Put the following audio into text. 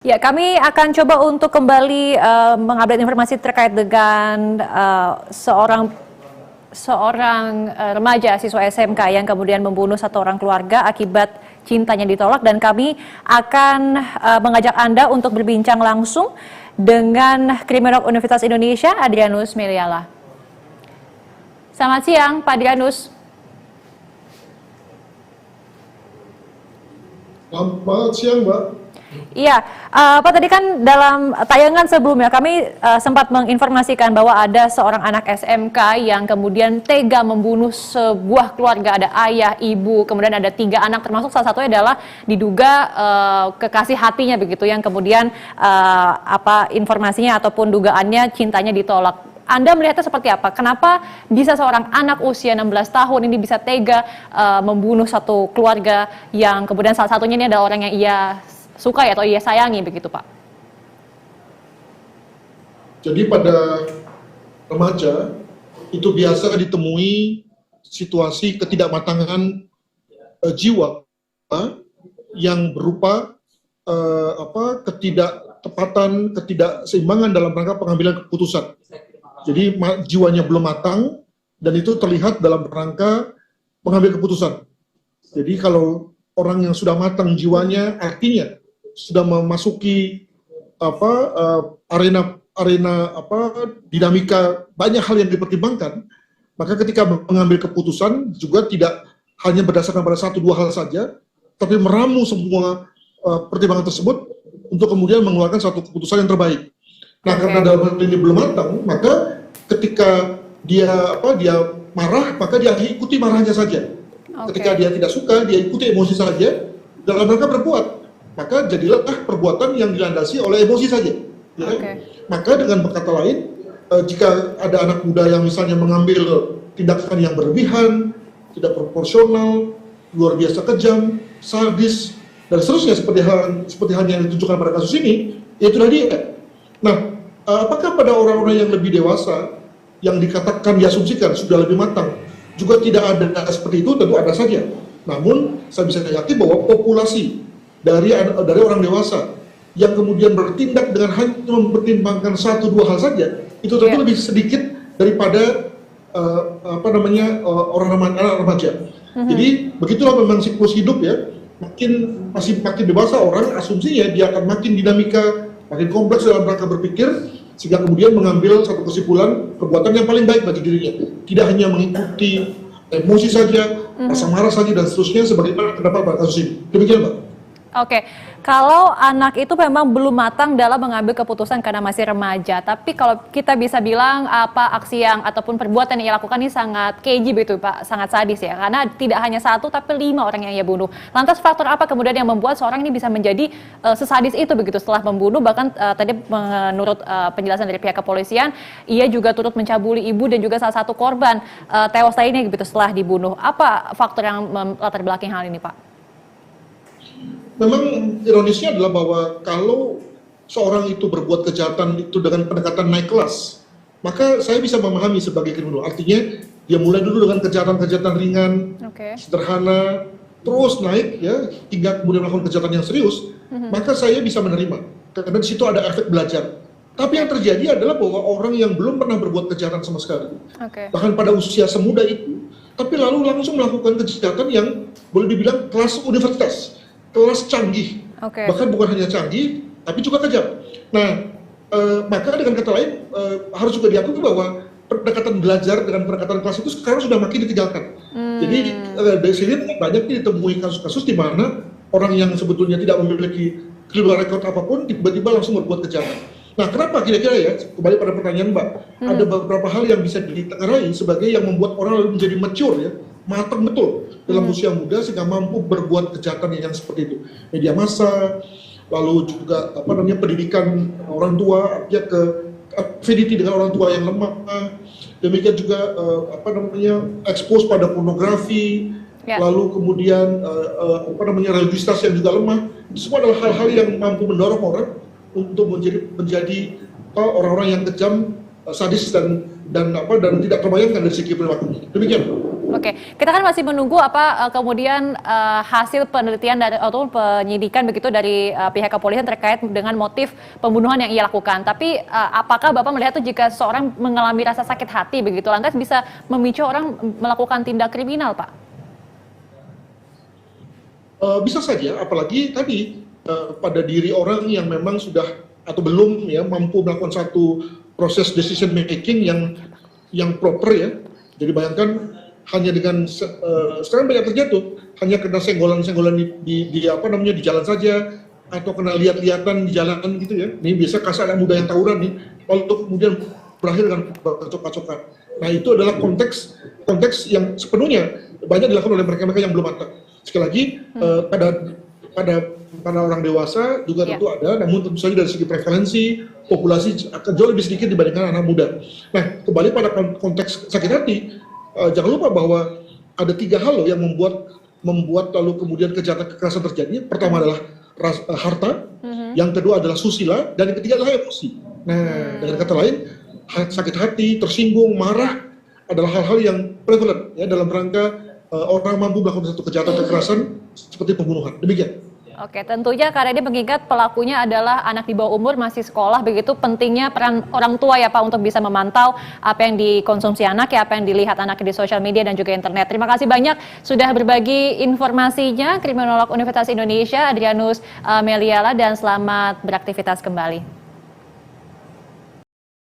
Ya, kami akan coba untuk kembali mengupdate informasi terkait dengan seorang remaja siswa SMK yang kemudian membunuh satu orang keluarga akibat cintanya ditolak, dan kami akan mengajak Anda untuk berbincang langsung dengan Kriminolog Universitas Indonesia, Adrianus Meliala. Selamat siang, Pak Adrianus. Selamat siang, Mbak. Iya, Pak, tadi kan dalam tayangan sebelumnya kami sempat menginformasikan bahwa ada seorang anak SMK yang kemudian tega membunuh sebuah keluarga, ada ayah, ibu, kemudian ada 3 anak, termasuk salah satunya adalah diduga kekasih hatinya begitu, yang kemudian informasinya ataupun dugaannya cintanya ditolak. Anda melihatnya seperti apa? Kenapa bisa seorang anak usia 16 tahun ini bisa tega membunuh satu keluarga yang kemudian salah satunya ini adalah orang yang ia sukai atau ia sayangi begitu, Pak? Jadi pada remaja itu biasa ditemui situasi ketidakmatangan jiwa yang berupa ketidaktepatan, ketidakseimbangan dalam rangka pengambilan keputusan. Jadi jiwanya belum matang dan itu terlihat dalam rangka pengambil keputusan. Jadi kalau orang yang sudah matang jiwanya, artinya sudah memasuki arena dinamika, banyak hal yang dipertimbangkan, maka ketika mengambil keputusan juga tidak hanya berdasarkan pada 1-2 hal saja, tapi meramu semua pertimbangan tersebut untuk kemudian mengeluarkan satu keputusan yang terbaik. Nah, karena dalam hal ini belum matang, maka ketika dia marah, maka dia ikuti marahnya saja. Ketika dia tidak suka, dia ikuti emosi saja dalam rangka berbuat. Maka jadilah perbuatan yang dilandasi oleh emosi saja. Ya? Maka dengan berkata lain, jika ada anak muda yang misalnya mengambil tindakan yang berlebihan, tidak proporsional, luar biasa kejam, sadis, dan seterusnya seperti hal yang ditunjukkan pada kasus ini, itulah dia. Nah, apakah pada orang-orang yang lebih dewasa, yang dikatakan diasumsikan sudah lebih matang, juga tidak ada seperti itu? Tentu ada saja. Namun, saya bisa yakin bahwa populasi dari orang dewasa yang kemudian bertindak dengan hanya mempertimbangkan 1-2 hal saja, itu tentu lebih sedikit daripada anak remaja. Jadi begitulah memang siklus hidup ya. Makin dewasa orang, asumsinya dia akan makin dinamika, makin kompleks dalam rangka berpikir, sehingga kemudian mengambil satu kesimpulan perbuatan yang paling baik bagi dirinya. Tidak hanya mengikuti emosi saja, rasa marah saja, dan seterusnya sebagaimana terdapat pada kasus ini. Demikian, Mbak. Oke, kalau anak itu memang belum matang dalam mengambil keputusan karena masih remaja, tapi kalau kita bisa bilang aksi yang ataupun perbuatan yang ia lakukan ini sangat keji begitu, Pak, sangat sadis ya, karena tidak hanya 1 tapi 5 orang yang ia bunuh. Lantas faktor apa kemudian yang membuat seorang ini bisa menjadi sesadis itu begitu setelah membunuh? Bahkan tadi menurut penjelasan dari pihak kepolisian, ia juga turut mencabuli ibu dan juga salah satu korban tewas lainnya begitu setelah dibunuh. Apa faktor yang melatar belakang hal ini, Pak? Memang ironisnya adalah bahwa kalau seorang itu berbuat kejahatan itu dengan pendekatan naik kelas, maka saya bisa memahami sebagai kriminolog. Artinya dia mulai dulu dengan kejahatan-kejahatan ringan, sederhana, terus naik ya hingga kemudian melakukan kejahatan yang serius, maka saya bisa menerima karena di situ ada efek belajar. Tapi yang terjadi adalah bahwa orang yang belum pernah berbuat kejahatan sama sekali, bahkan pada usia semuda itu, tapi lalu langsung melakukan kejahatan yang boleh dibilang kelas universitas, kelas canggih, bahkan bukan hanya canggih, tapi juga kejam. Nah, maka dengan kata lain harus juga diakui bahwa pendekatan belajar dengan pendekatan kelas itu sekarang sudah makin ditinggalkan. Jadi dari sini banyak ditemui kasus-kasus di mana orang yang sebetulnya tidak memiliki criminal record apapun tiba-tiba langsung berbuat kejahatan. Nah, kenapa kira-kira ya, kembali pada pertanyaan Mbak, ada beberapa hal yang bisa ditengarai sebagai yang membuat orang lalu menjadi mature ya, matang betul dalam usia muda sehingga mampu berbuat kejahatan yang seperti itu. Media massa, lalu juga pendidikan orang tua, artinya ke affinity dengan orang tua yang lemah, demikian juga expose pada pornografi, lalu kemudian religiositas yang juga lemah. Itu semua adalah hal-hal yang mampu mendorong orang untuk menjadi orang-orang yang kejam, sadis dan tidak terbayangkan dari segi perilakunya. Demikian. Oke, kita kan masih menunggu kemudian hasil penelitian dari atau penyidikan begitu dari pihak kepolisian terkait dengan motif pembunuhan yang ia lakukan. Tapi apakah Bapak melihat tuh jika seseorang mengalami rasa sakit hati begitu lantas bisa memicu orang melakukan tindak kriminal, Pak? Bisa saja, apalagi tadi pada diri orang yang memang sudah atau belum ya mampu melakukan satu proses decision making yang proper ya. Jadi bayangkan hanya dengan sekarang banyak terjatuh hanya kena senggolan-senggolan di apa namanya di jalan saja atau kena lihat-lihatan di jalanan gitu ya. Ini biasa kasar anak muda yang tawuran nih, lalu kemudian berakhir dengan cocok-cocokan. Nah itu adalah konteks yang sepenuhnya banyak dilakukan oleh mereka-mereka yang belum matang. Sekali lagi pada orang dewasa juga tentu ada, namun tentu saja dari segi prevalensi populasi akan jauh lebih sedikit dibandingkan anak muda. Nah kembali pada konteks sakit hati. Jangan lupa bahwa ada 3 hal loh yang membuat lalu kemudian kekerasan terjadi. Pertama adalah harta, yang kedua adalah susila, dan yang ketiga adalah emosi. Nah, dengan kata lain, sakit hati, tersinggung, marah adalah hal-hal yang prevalent ya dalam rangka orang mampu melakukan satu kejahatan kekerasan seperti pembunuhan. Demikian. Oke, tentunya karena ini mengingat pelakunya adalah anak di bawah umur, masih sekolah, begitu pentingnya peran orang tua ya Pak untuk bisa memantau apa yang dikonsumsi anak ya, apa yang dilihat anak di sosial media dan juga internet. Terima kasih banyak sudah berbagi informasinya, Kriminolog Universitas Indonesia Adrianus Meliala, dan selamat beraktivitas kembali.